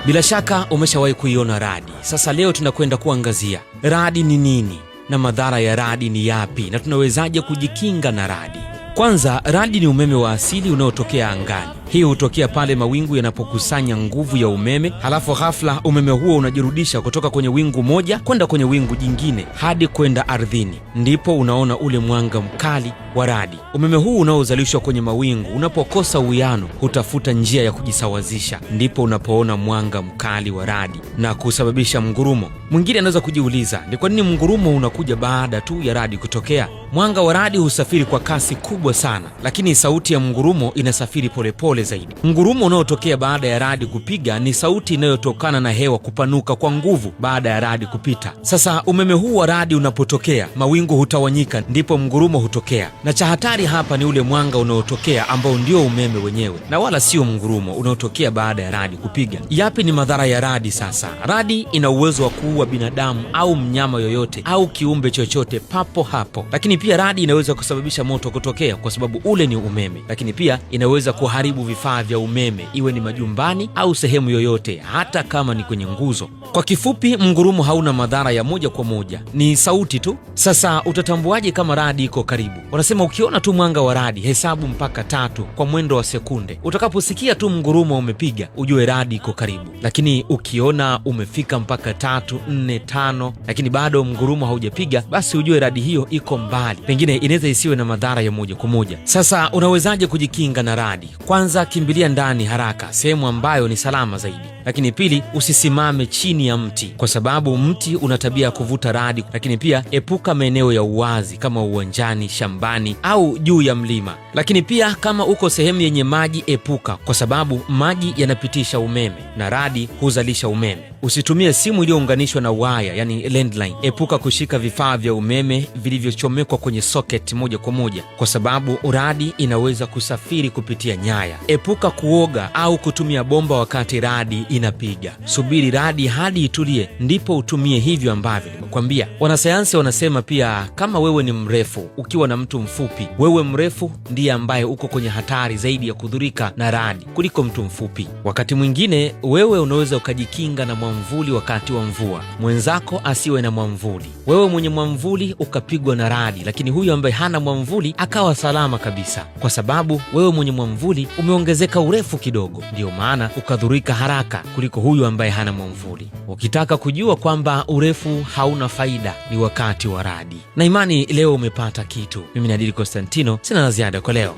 Bila shaka umeshawahi kuiona radi. Sasa leo tunakwenda kuangazia radi ni nini na madhara ya radi ni yapi na tunawezaje kujikinga na radi. Kwanza, radi ni umeme wa asili unaotokea angani. Hii hutokea pale mawingu yanapokusanya nguvu ya umeme, halafu ghafla umeme huo unajirudisha kutoka kwenye wingu moja kwenda kwenye wingu jingine hadi kwenda ardhini. Ndipo unaona ule mwanga mkali wa radi. Umeme huu unaozalishwa kwenye mawingu unapokosa uwiano hutafuta njia ya kujisawazisha, ndipo unapoona mwanga mkali wa radi na kusababisha mngurumo. Mwingine anaweza kujiuliza, ni kwa nini mngurumo unakuja baada tu ya radi kutokea? Mwanga wa radi husafiri kwa kasi kubwa sana, lakini sauti ya mngurumo inasafiri polepole zaidi. Mngurumo unaotokea baada ya radi kupiga ni sauti inayotokana na hewa kupanuka kwa nguvu baada ya radi kupita. Sasa umeme huu wa radi unapotokea, mawingu hutawanyika, ndipo mngurumo hutokea. Na cha hatari hapa ni ule mwanga unaotokea ambao ndio umeme wenyewe na wala sio mngurumo unaotokea baada ya radi kupiga. Yapi ni madhara ya radi sasa? Radi ina uwezo wa kuua binadamu au mnyama yoyote au kiumbe chochote papo hapo. Lakini pia radi inaweza kusababisha moto kutokea kwa sababu ule ni umeme. Lakini pia inaweza kuharibu vifaa vya umeme, iwe ni majumbani au sehemu yoyote, hata kama ni kwenye nguzo. Kwa kifupi, mngurumo hauna madhara ya moja kwa moja, ni sauti tu. Sasa utatambuaje kama radi iko karibu? Wanasema ukiona tu mwanga wa radi, hesabu mpaka 3 kwa mwendo wa sekunde. Utakaposikia tu mngurumo umepiga, ujue radi iko karibu. Lakini ukiona umefika mpaka 3, 4, 5 lakini bado mngurumo haujapiga, basi ujue radi hiyo iko mbali. Pengine inaweza isiwe na madhara ya moja kwa moja. Sasa unawezaje kujikinga na radi? Kwanza, kimbilia ndani haraka, sehemu ambayo ni salama zaidi. Lakini pili, usisimame chini ya mti kwa sababu mti una tabia ya kuvuta radi. Lakini pia epuka maeneo ya uwazi kama uwanjani, shambani au juu ya mlima. Lakini pia kama uko sehemu yenye maji, epuka kwa sababu maji yanapitisha umeme na radi huzalisha umeme. Usitumie simu iliyounganishwa na waya, yani landline. Epuka kushika vifaa vya umeme vilivyochomekwa kwenye socket moja kwa moja kwa sababu radi inaweza kusafiri kupitia nyaya. Epuka kuoga au kutumia bomba wakati radi inapiga. Subiri radi hadi itulie ndipo utumie hivyo ambavyo nimekwambia. Wanasayansi wanasema pia kama wewe ni mrefu ukiwa na mtu mfupi, wewe mrefu ndiye ambaye uko kwenye hatari zaidi ya kudhurika na radi kuliko mtu mfupi. Wakati mwingine wewe unaweza ukajikinga na mwamvuli wakati wa mvua, mwenzako asiwe na mwamvuli. Wewe mwenye mwamvuli ukapigwa na radi, lakini huyu ambaye hana mwamvuli akawa salama kabisa, kwa sababu wewe mwenye mwamvuli umeongezeka urefu kidogo, ndio maana ukadhurika haraka kuliko huyu ambaye hana mwamvuli. Ukitaka kujua kwamba urefu hauna faida, ni wakati wa radi. Na imani leo umepata kitu. Mimi ni Adili Konstantino, sina la ziada kwa leo.